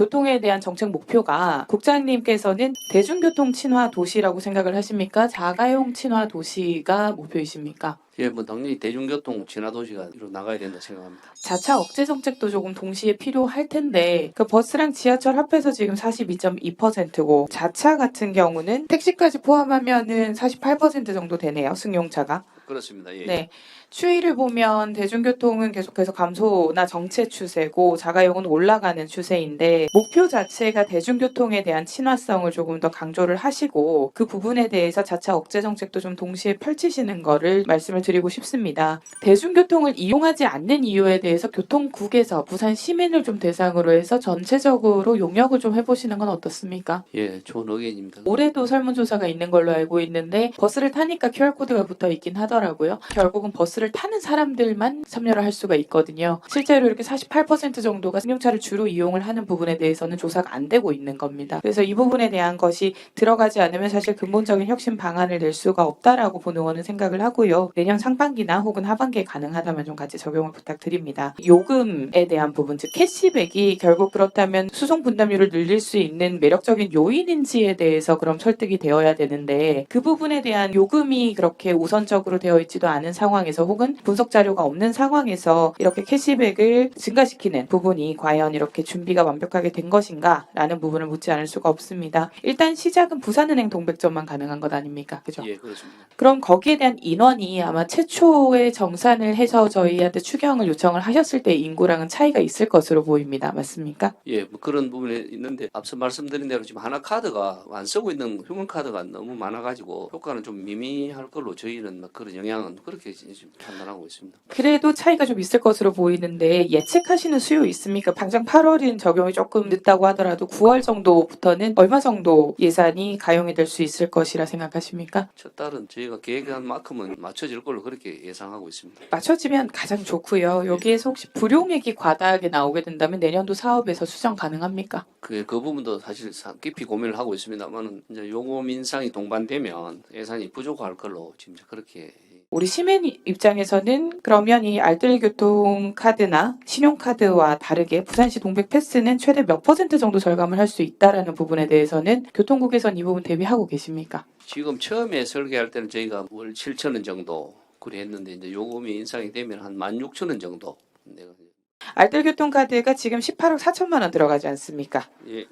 교통에 대한 정책 목표가 국장님께서는 대중교통 친화 도시라고 생각을 하십니까? 자가용 친화 도시가 목표이십니까? 예, 뭐 당연히 대중교통 진화 도시가 이루 나가야 된다 생각합니다. 자차 억제 정책도 조금 동시에 필요할 텐데 그 버스랑 지하철 합해서 지금 42.2%고 자차 같은 경우는 택시까지 포함하면은 48% 정도 되네요. 승용차가. 그렇습니다. 예. 네. 추이를 보면 대중교통은 계속해서 감소나 정체 추세고 자가용은 올라가는 추세인데 목표 자체가 대중교통에 대한 친화성을 조금 더 강조를 하시고 그 부분에 대해서 자차 억제 정책도 좀 동시에 펼치시는 거를 말씀을 드리고 싶습니다. 대중교통을 이용하지 않는 이유에 대해서 교통국에서 부산 시민을 좀 대상으로 해서 전체적으로 용역을 좀 해보시는 건 어떻습니까? 예, 좋은 의견입니다. 올해도 설문조사가 있는 걸로 알고 있는데 버스를 타니까 QR코드가 붙어 있긴 하더라고요. 결국은 버스를 타는 사람들만 참여를 할 수가 있거든요. 실제로 이렇게 48% 정도가 승용차를 주로 이용을 하는 부분에 대해서는 조사가 안 되고 있는 겁니다. 그래서 이 부분에 대한 것이 들어가지 않으면 사실 근본적인 혁신 방안을 낼 수가 없다라고 본의원은 생각을 하고요. 내년 상반기나 혹은 하반기에 가능하다면 좀 같이 적용을 부탁드립니다. 요금에 대한 부분, 즉 캐시백이 결국 그렇다면 수송 분담률을 늘릴 수 있는 매력적인 요인인지에 대해서 그럼 설득이 되어야 되는데 그 부분에 대한 요금이 그렇게 우선적으로 되어 있지도 않은 상황에서 혹은 분석 자료가 없는 상황에서 이렇게 캐시백을 증가시키는 부분이 과연 이렇게 준비가 완벽하게 된 것인가 라는 부분을 묻지 않을 수가 없습니다. 일단 시작은 부산은행 동백점만 가능한 것 아닙니까? 그죠? 예, 그렇습니다. 그럼 거기에 대한 인원이 아마 최초의 정산을 해서 저희한테 추경을 요청을 하셨을 때 인구랑은 차이가 있을 것으로 보입니다. 맞습니까? 예, 뭐 그런 부분이 있는데 앞서 말씀드린 대로 지금 하나카드가 안 쓰고 있는 휴먼카드가 너무 많아가지고 효과는 좀 미미할 걸로 저희는 막 그런 영향은 그렇게 지금 판단하고 있습니다. 그래도 차이가 좀 있을 것으로 보이는데 예측하시는 수요 있습니까? 당장 8월인 적용이 조금 늦다고 하더라도 9월 정도부터는 얼마 정도 예산이 가용이 될 수 있을 것이라 생각하십니까? 첫 달은 저희가 계획한 만큼은 맞춰질 걸로 그렇게 예상하고 있습니다. 맞춰지면 가장 좋고요. 여기에서 혹시 불용액이 과다하게 나오게 된다면 내년도 사업에서 수정 가능합니까? 그 부분도 사실 깊이 고민을 하고 있습니다만은 이제 요금 인상이 동반되면 예산이 부족할 걸로 지금 그렇게. 우리 시민 입장에서는 그러면 이 알뜰교통 카드나 신용카드와 다르게 부산시 동백 패스는 최대 몇 % 정도 절감을 할 수 있다라는 부분에 대해서는 교통국에서는 이 부분 대비하고 계십니까? 지금 처음에 설계할 때는 저희가 월 7,000원 정도 그리 했는데 이제 요금이 인상이 되면 한 16,000원 정도. 내가 알뜰교통 카드가 지금 18억 4천만 원 들어가지 않습니까? 예,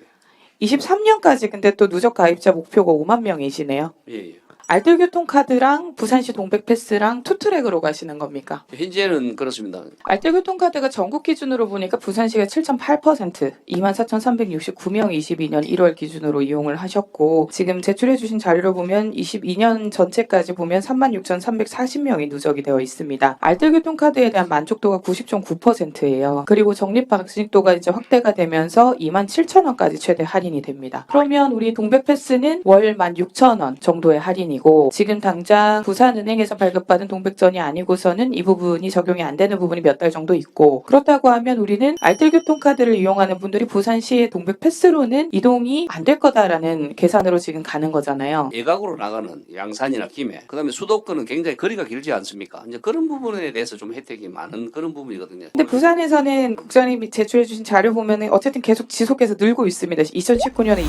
23년까지 근데 또 누적 가입자 목표가 5만 명이시네요. 예, 예. 알뜰교통 카드랑 부산시 동백 패스랑 투트랙으로 가시는 겁니까? 현재는 그렇습니다. 알뜰교통 카드가 전국 기준으로 보니까 부산시가 7.8%, 24,369명이 22년 1월 기준으로 이용을 하셨고 지금 제출해 주신 자료를 보면 22년 전체까지 보면 36,340명이 누적이 되어 있습니다. 알뜰교통 카드에 대한 만족도가 90.9%예요. 그리고 적립 방식도가 이제 확대가 되면서 27,000원까지 최대 할인이 됩니다. 그러면 우리 동백 패스는 월 16,000원 정도의 할인이 고 지금 당장 부산은행에서 발급받은 동백전이 아니고서는 이 부분이 적용이 안 되는 부분이 몇 달 정도 있고 그렇다고 하면 우리는 알뜰교통카드를 이용하는 분들이 부산시의 동백 패스로는 이동이 안 될 거다라는 계산으로 지금 가는 거잖아요. 외곽으로 나가는 양산이나 김해, 그다음에 수도권은 굉장히 거리가 길지 않습니까? 이제 그런 부분에 대해서 좀 혜택이 많은 그런 부분이거든요. 근데 부산에서는 국장님이 제출해 주신 자료 보면은 어쨌든 계속 지속해서 늘고 있습니다. 2019년에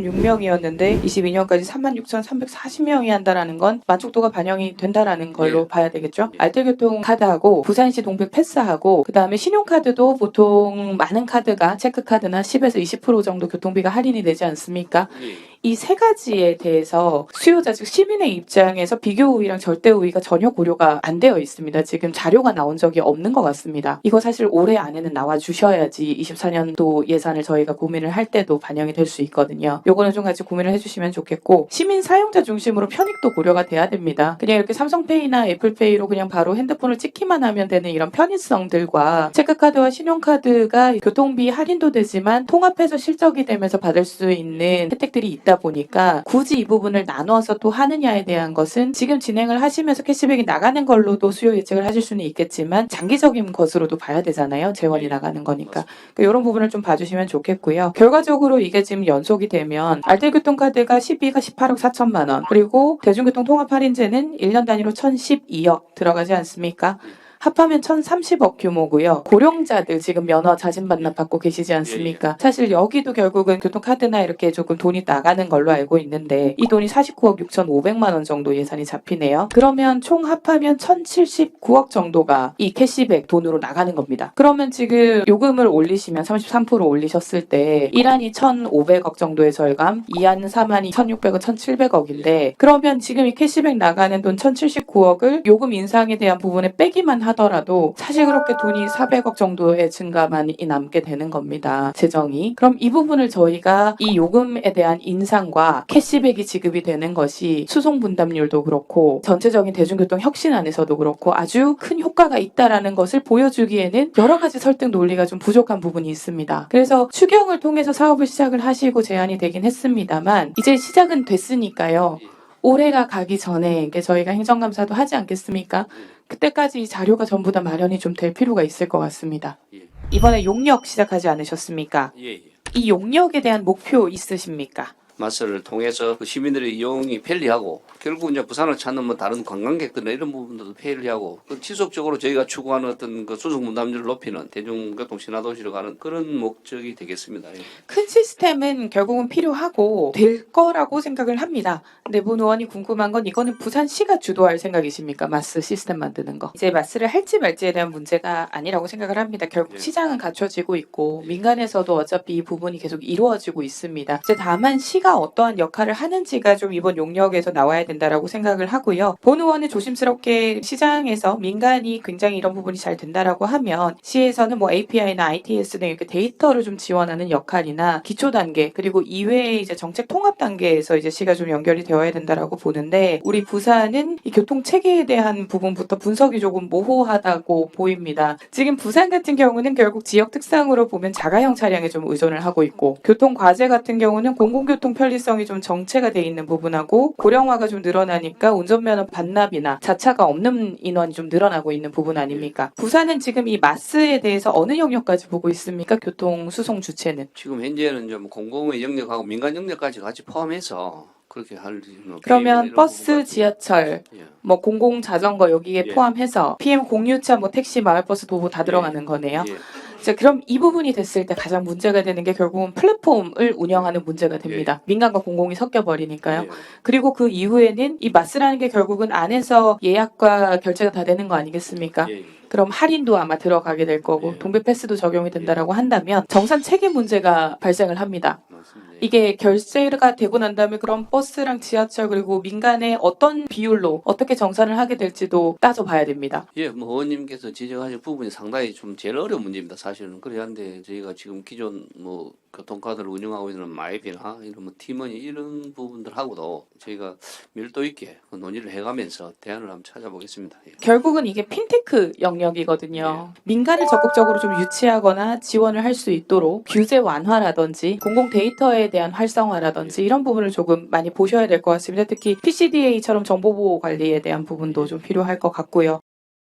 2,046명이었는데 22년까지 36,340명이 한다라는 건 만족도가 반영이 된다라는 걸로 예. 봐야 되겠죠. 예. 알뜰교통 카드하고 부산시 동백 패스하고 그다음에 신용카드도 보통 많은 카드가 체크카드나 10에서 20% 정도 교통비가 할인이 되지 않습니까? 예. 이 세 가지에 대해서 수요자 즉 시민의 입장에서 비교 우위랑 절대 우위가 전혀 고려가 안 되어 있습니다. 지금 자료가 나온 적이 없는 것 같습니다. 이거 사실 올해 안에는 나와 주셔야지 24년도 예산을 저희가 고민을 할 때도 반영이 될 수 있거든요. 요거는 좀 같이 고민을 해주시면 좋겠고 시민 사용자 중심으로 편익도 고려가 돼야 됩니다. 그냥 이렇게 삼성페이나 애플페이로 그냥 바로 핸드폰을 찍기만 하면 되는 이런 편의성들과 체크카드와 신용카드가 교통비 할인도 되지만 통합해서 실적이 되면서 받을 수 있는 혜택들이 있다 보니까 굳이 이 부분을 나눠서 또 하느냐에 대한 것은 지금 진행을 하시면서 캐시백이 나가는 걸로도 수요 예측을 하실 수는 있겠지만 장기적인 것으로도 봐야 되잖아요. 재원이 나가는 거니까. 그러니까 이런 부분을 좀 봐주시면 좋겠고요. 결과적으로 이게 지금 연속이 되면 알뜰교통카드가 12가 18억 4천만 원 그리고 대중교통 통합 할인제는 1년 단위로 1,012억 들어가지 않습니까? 합하면 1,030억 규모고요. 고령자들 지금 면허 자진 반납 받고 계시지 않습니까? 사실 여기도 결국은 교통카드나 이렇게 조금 돈이 나가는 걸로 알고 있는데 이 돈이 49억 6,500만 원 정도 예산이 잡히네요. 그러면 총 합하면 1,079억 정도가 이 캐시백 돈으로 나가는 겁니다. 그러면 지금 요금을 올리시면 33% 올리셨을 때 1안이 1,500억 정도의 절감, 2안 3안이 1,600억, 1,700억인데 그러면 지금 이 캐시백 나가는 돈 1,079억을 요금 인상에 대한 부분에 빼기만 하더라도 사실 그렇게 돈이 400억 정도의 증가만이 남게 되는 겁니다. 재정이. 그럼 이 부분을 저희가 이 요금에 대한 인상과 캐시백이 지급이 되는 것이 수송 분담률도 그렇고 전체적인 대중교통 혁신 안에서도 그렇고 아주 큰 효과가 있다라는 것을 보여주기에는 여러 가지 설득 논리가 좀 부족한 부분이 있습니다. 그래서 추경을 통해서 사업을 시작을 하시고 제안이 되긴 했습니다만 이제 시작은 됐으니까요. 올해가 가기 전에 이게 저희가 행정감사도 하지 않겠습니까? 그때까지 이 자료가 전부 다 마련이 좀 될 필요가 있을 것 같습니다. 예. 이번에 용역 시작하지 않으셨습니까? 예, 예. 이 용역에 대한 목표 있으십니까? 마스를 통해서 그 시민들의 이용이 편리하고 결국 이제 부산을 찾는 뭐 다른 관광객들이나 이런 부분들도 편리하고 그 지속적으로 저희가 추구하는 어떤 그 수송 분담률을 높이는 대중교통 신화도시로 가는 그런 목적이 되겠습니다. 예. 큰 시스템은 결국은 필요하고 될 거라고 생각을 합니다. 내분 의원이 궁금한 건 이거는 부산시가 주도할 생각이십니까? 마스 시스템 만드는 거. 이제 마스를 할지 말지에 대한 문제가 아니라고 생각을 합니다. 결국 예. 시장은 갖춰지고 있고 민간에서도 어차피 이 부분이 계속 이루어지고 있습니다. 이제 다만 시가 어떠한 역할을 하는지가 좀 이번 용역에서 나와야 된다라고 생각을 하고요. 본 의원은 조심스럽게 시장에서 민간이 굉장히 이런 부분이 잘 된다라고 하면 시에서는 뭐 API나 ITS 등 이렇게 데이터를 좀 지원하는 역할이나 기초 단계 그리고 이외의 이제 정책 통합 단계에서 이제 시가 좀 연결이 되어야 된다라고 보는데 우리 부산은 이 교통 체계에 대한 부분부터 분석이 조금 모호하다고 보입니다. 지금 부산 같은 경우는 결국 지역 특성으로 보면 자가용 차량에 좀 의존을 하고 있고 교통 과제 같은 경우는 공공교통 편리성이 좀 정체가 돼 있는 부분하고 고령화가 좀 늘어나니까 운전면허 반납이나 자차가 없는 인원이 좀 늘어나고 있는 부분 아닙니까? 부산은 지금 이 마스에 대해서 어느 영역까지 보고 있습니까? 교통 수송 주체는. 지금 현재는 좀 공공의 영역하고 민간 영역까지 같이 포함해서 그렇게 할 뭐 그러면 이런 버스, 부분까지. 지하철, 예. 뭐 공공 자전거 여기에 예. 포함해서 PM 공유차, 뭐 택시, 마을버스, 도보 다 들어가는 거네요. 예. 자, 그럼 이 부분이 됐을 때 가장 문제가 되는 게 결국은 플랫폼을 운영하는 문제가 됩니다. 민간과 공공이 섞여 버리니까요. 예. 그리고 그 이후에는 이 마스라는 게 결국은 안에서 예약과 결제가 다 되는 거 아니겠습니까? 예. 그럼 할인도 아마 들어가게 될 거고 예. 동배 패스도 적용이 된다라고 한다면 정산 체계 문제가 발생을 합니다. 맞습니다. 이게 결제가 되고 난 다음에 그럼 버스랑 지하철 그리고 민간에 어떤 비율로 어떻게 정산을 하게 될지도 따져봐야 됩니다. 예, 뭐 의원님께서 지적하신 부분이 상당히 좀 제일 어려운 문제입니다. 사실은 그래야한데 저희가 지금 기존 뭐 교통카드를 운영하고 있는 마이비나 이런 뭐 티머니 이런 부분들하고도 저희가 밀도 있게 그 논의를 해가면서 대안을 한번 찾아보겠습니다. 예. 결국은 이게 핀테크 영역이거든요. 민간을 적극적으로 좀 유치하거나 지원을 할 수 있도록 규제 완화라든지 공공 데이터에 대한 활성화라든지 이런 부분을 조금 많이 보셔야 될 것 같습니다. 특히 PCDA처럼 정보보호 관리에 대한 부분도 좀 필요할 것 같고요.